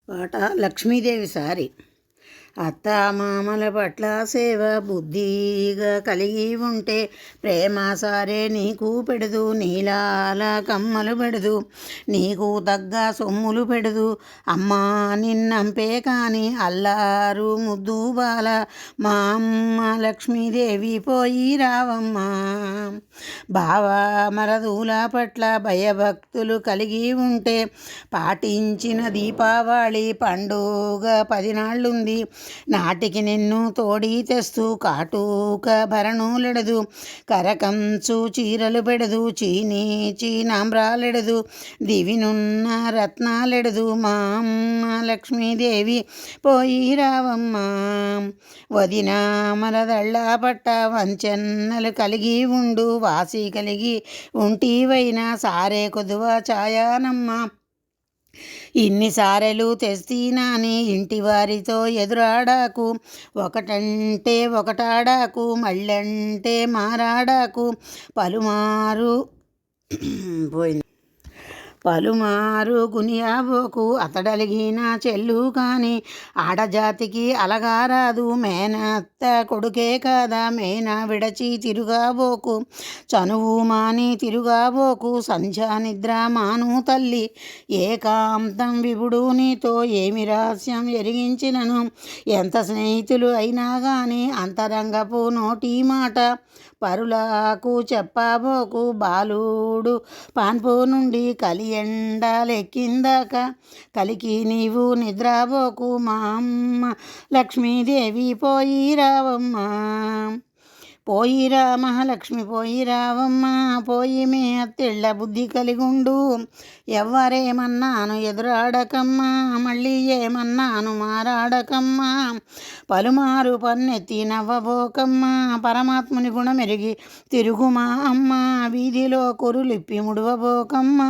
పాట లక్ష్మీదేవి సారి. అత్తామామల పట్ల సేవ బుద్ధిగా కలిగి ఉంటే ప్రేమ సారే నీకు పెడదు, నీలాల కమ్మలు పెడదు, నీకు తగ్గ సొమ్ములు పెడదు. అమ్మా నిన్నంపే కాని అల్లారు ముద్దు బాల, మా అమ్మ లక్ష్మీదేవి పోయి రావమ్మా. బావ మరదుల పట్ల భయభక్తులు కలిగి ఉంటే పాటించిన దీపావళి పండుగ 10 నాళ్ళుంది. నాటికి నిన్ను తోడి తెస్తూ కాటుక భరణులెడదు, కరకంచు చీరలు పెడదు, చీనాంబ్రాలెడదు, దివినున్న రత్నాలెడదు. మా అమ్మ లక్ష్మీదేవి పోయి రావమ్మా. వదిన మరదళ్ళ పట్ట వంచెన్నలు కలిగి ఉండు, వాసి కలిగి ఉంటివైనా సారే కొదువ ఛాయానమ్మ. ఇన్ని సారెలు తెస్తీనాని ఇంటి వారితో ఎదురాడాకు, ఒకటంటే ఒకటాడాకు, మళ్ళంటే మారాడాకు. పలుమారు గునియాబోకు, అతడలిగిన చెల్లు కాని ఆడజాతికి అలగారాదు. మేనత్త కొడుకే కాదా, మేన విడచి తిరుగాబోకు, చనువు మాని తిరుగాబోకు. సంధ్యా నిద్ర మాను తల్లి, ఏకాంతం విభుడు నీతో ఏమి రహస్యం ఎరిగించినను. ఎంత స్నేహితులు అయినా గాని అంతరంగపు నోటి మాట పరులకు చెప్పబోకు. బాలుడు పాన్పు నుండి కలియండాలెక్కిందాక కలికి నీవు నిద్రబోకు. మా అమ్మ లక్ష్మీదేవి పోయి రావమ్మా. పోయిరా మహాలక్ష్మి పోయి రావమ్మా. పోయి మీ అత్తిళ్ళ బుద్ధి కలిగుండు, ఎవ్వరేమన్నాను ఎదురాడకమ్మా, మళ్ళీ ఏమన్నాను మారాడకమ్మా. పలుమారు పన్నెత్తి నవ్వబోకమ్మా, పరమాత్ముని గుణమెరిగి తిరుగుమా అమ్మ. వీధిలో కురులిప్పి ముడవబోకమ్మా,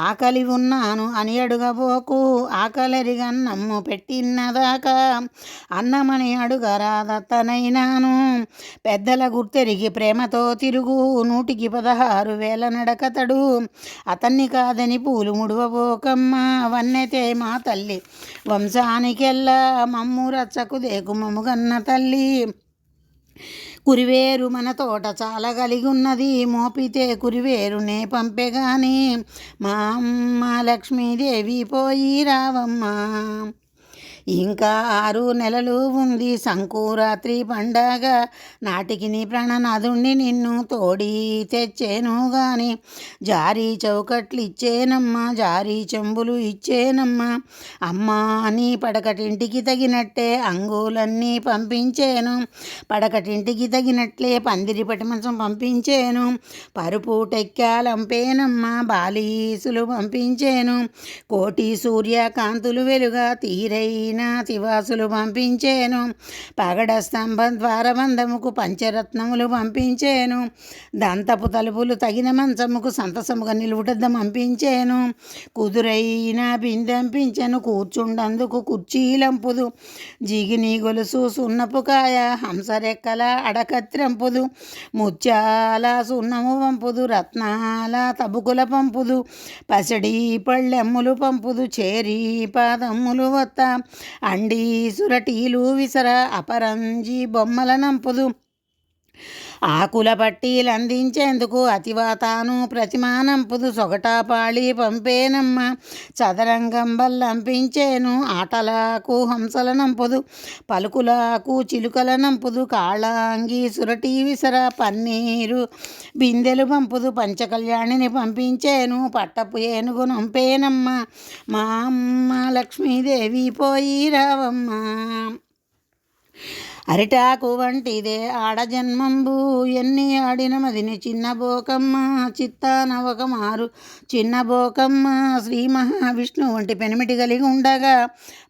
ఆకలి ఉన్నాను అని అడుగబోకు. ఆకలెరిగన్నమ్ము పెట్టినదాకా అన్నమని అడుగరాదత్తనైనాను. పెద్దల గుర్తెరిగి ప్రేమతో తిరుగు, 116,000 నడకతడు. అతన్ని కాదని పూలు ముడవబోకమ్మా, వన్నెతే మా తల్లి వంశానికెల్లా మమ్ము రచ్చకు దేకు మముగన్న తల్లి. కురివేరు మన తోట చాలా కలిగి ఉన్నది, మోపితే కురివేరునే పంపెగాని. మా అమ్మ లక్ష్మీదేవి పోయి రావమ్మా. ఇంకా 6 నెలలు ఉంది సంకురాత్రి పండగ, నాటికి నీ ప్రాణనాథుణ్ణి నిన్ను తోడి తెచ్చేను గాని. జారీ చౌకట్లు ఇచ్చేనమ్మా, జారీ చెంబులు ఇచ్చేనమ్మా. అమ్మా నీ పడకటింటికి తగినట్టే అంగులన్నీ పంపించేను, పడకటింటికి తగినట్లే పందిరి పట్టి మంచం పంపించేను. పరుపు టెక్కాలంపేనమ్మా, బాలీసులు పంపించేను. కోటి సూర్యకాంతులు వెలుగా తీరైన తివాసులు పంపించేను. పగడ స్తంభం ద్వారబంధముకు పంచరత్నములు పంపించేను. దంతపు తలుపులు తగిన మంచముకు సంతసముగా నిలువుటద్ద పంపించేను. కుదురైన బిందెంపించెను, కూర్చుండందుకు కుర్చీలంపుదు. జిగిని గొలుసు సున్నపు కాయ, హంసరెక్కల అడకత్రంపుదు. ముత్యాల సున్నము పంపుదు, రత్నాల తబుకుల పంపుదు. పసిడి పళ్ళెమ్ములు పంపుదు, చేరి పాదమ్ములు వత్త. అండి సురటీలు విసర, అపరంజి బొమ్మల నంపుదు. ఆకుల పట్టీలు అందించేందుకు అతివాతాను ప్రతిమానంపుదు. సొగటాపాళి పంపేనమ్మ, చదరంగం బల్లంపించేను. ఆటలకు హంసల నంపుదు, పలుకులకు చిలుకల నంపుదు. కాళాంగి సురటి విసర, పన్నీరు బిందెలు పంపుదు. పంచకళ్యాణిని పంపించేను, పట్టపు ఏనుగు నంపేనమ్మ. మా అమ్మ లక్ష్మీదేవి పోయి రావమ్మా. అరిటాకు వంటిదే ఆడజన్మంబు, ఎన్ని ఆడిన మదిని చిన్నబోకమ్మ. చిత్తాన ఒక మారు చిన్నబోకమ్మ. శ్రీ మహావిష్ణు వంటి పెనిమిటి కలిగి ఉండగా,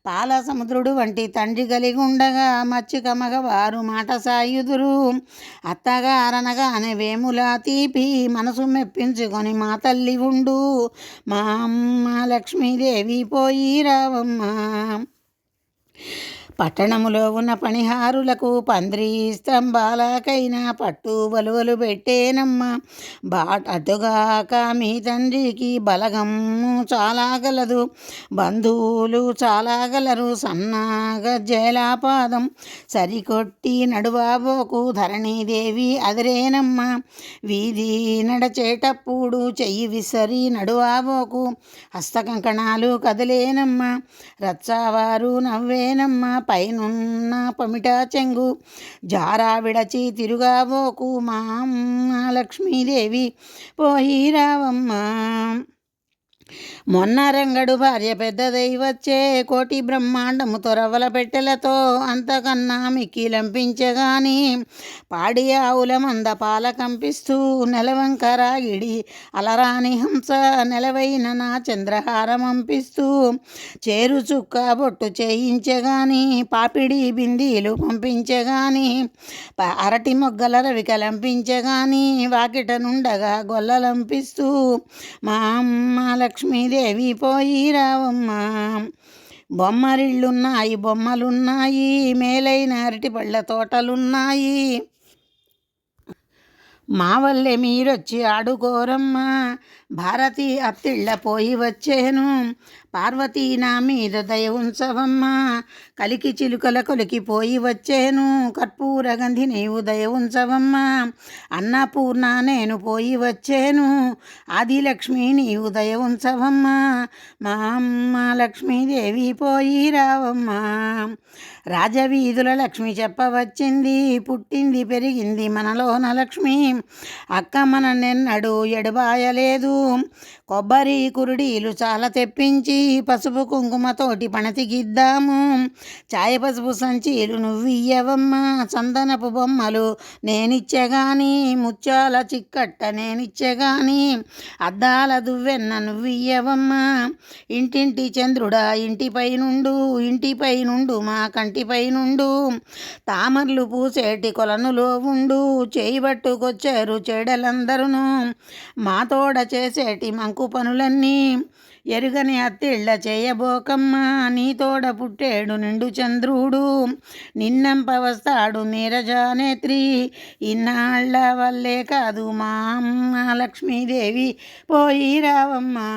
పాల సముద్రుడు వంటి తండ్రి కలిగి ఉండగా, మచ్చిక మగవారు మాట సాయుదురు. అత్తగారనగానే వేముల తీపి మనసు మెప్పించుకొని మా తల్లి ఉండు. మా అమ్మ లక్ష్మీదేవి పోయి రావమ్మా. పట్టణములో ఉన్న పనిహారులకు పందిరి స్తంభాలకైనా పట్టు బలువలు పెట్టేనమ్మ. అటుగాక మీ తండ్రికి బలగము చాలా గలదు, బంధువులు చాలా గలరు, సన్నాగ జలాపాదం సరికొట్టి నడువాబోకు ధరణీదేవి అదిరేనమ్మ. వీధి నడచేటప్పుడు చెయ్యి విసరి నడువాబోకు, హస్తకంకణాలు కదిలేనమ్మ. రచ్చావారు నవ్వేనమ్మ, పైనున్న పమిట చెంగు జారా విడచి తిరుగాబోకు, మా అమ్మ లక్ష్మీదేవి పోయి రావమ్మ. మొన్న రంగడు భార్య పెద్దదై వచ్చే, కోటి బ్రహ్మాండము తొరవల పెట్టెలతో అంతకన్నా మిక్కిలంపించగాని, పాడి ఆవుల మంద పాల కంపిస్తూ నెలవంకరాగిడి అలరాని హంస నెలవైన నా చంద్రహారం పంపిస్తూ, చేరు చుక్క బొట్టు చేయించగాని, పాపిడి బిందీలు పంపించగాని, అరటి మొగ్గల రవికలంపించగాని, వాకిట నుండగా గొల్లలంపిస్తూ, మా అమ్మ లక్ష్మీదేవి పోయి రావమ్మ. బొమ్మరిళ్ళున్నాయి, బొమ్మలున్నాయి, మేలైన అరటి పళ్ళ తోటలున్నాయి, మా వల్లే మీరొచ్చి ఆడుకోరమ్మా. భారతి అత్తిళ్ళ పోయి వచ్చేను, పార్వతీ నా మీద దయ ఉంచవమ్మా. కలికి చిలుకల కొలికిపోయి వచ్చేను, కర్పూర గంధి నీవు దయ ఉంచవమ్మా. అన్నపూర్ణ నేను పోయి వచ్చేను, ఆదిలక్ష్మి నీవు దయ ఉంచవమ్మా. మా అమ్మ లక్ష్మీదేవి పోయి రావమ్మా. రాజవీధుల లక్ష్మి చెప్పవచ్చింది, పుట్టింది పెరిగింది మనలోన లక్ష్మి. అక్క మననెన్నడూ ఎడబాయలేదు, కొబ్బరి కురుడీలు చాలా తెప్పించి పసుపు కుంకుమతోటి పణతికిద్దాము. ఛాయ పసుపు సంచీలు నువ్వియ్యవమ్మా, చందనపు బొమ్మలు నేనిచ్చగాని, ముత్యాల చిక్కట్ట నేనిచ్చగాని, అద్దాల దువ్వెన్న నువ్వియ్యవమ్మా. ఇంటింటి చంద్రుడా ఇంటిపై నుండు, ఇంటిపై నుండు మా కంటిపై నుండు, తామర్లు పూసేటి కొలనులో ఉండు, చేయబట్టుకొచ్చారు చెడలందరును, మా తోడ చేసేటి మంకు పనులన్నీ ఎరుగని అత్తిళ్ళ చేయబోకమ్మా. నీ తోడ పుట్టేడు నిండు చంద్రుడు, నిన్నంప వస్తాడు నీరజానేత్రి, ఇన్నాళ్ళ వల్లే కాదు మా అమ్మ లక్ష్మీదేవి పోయి రావమ్మా.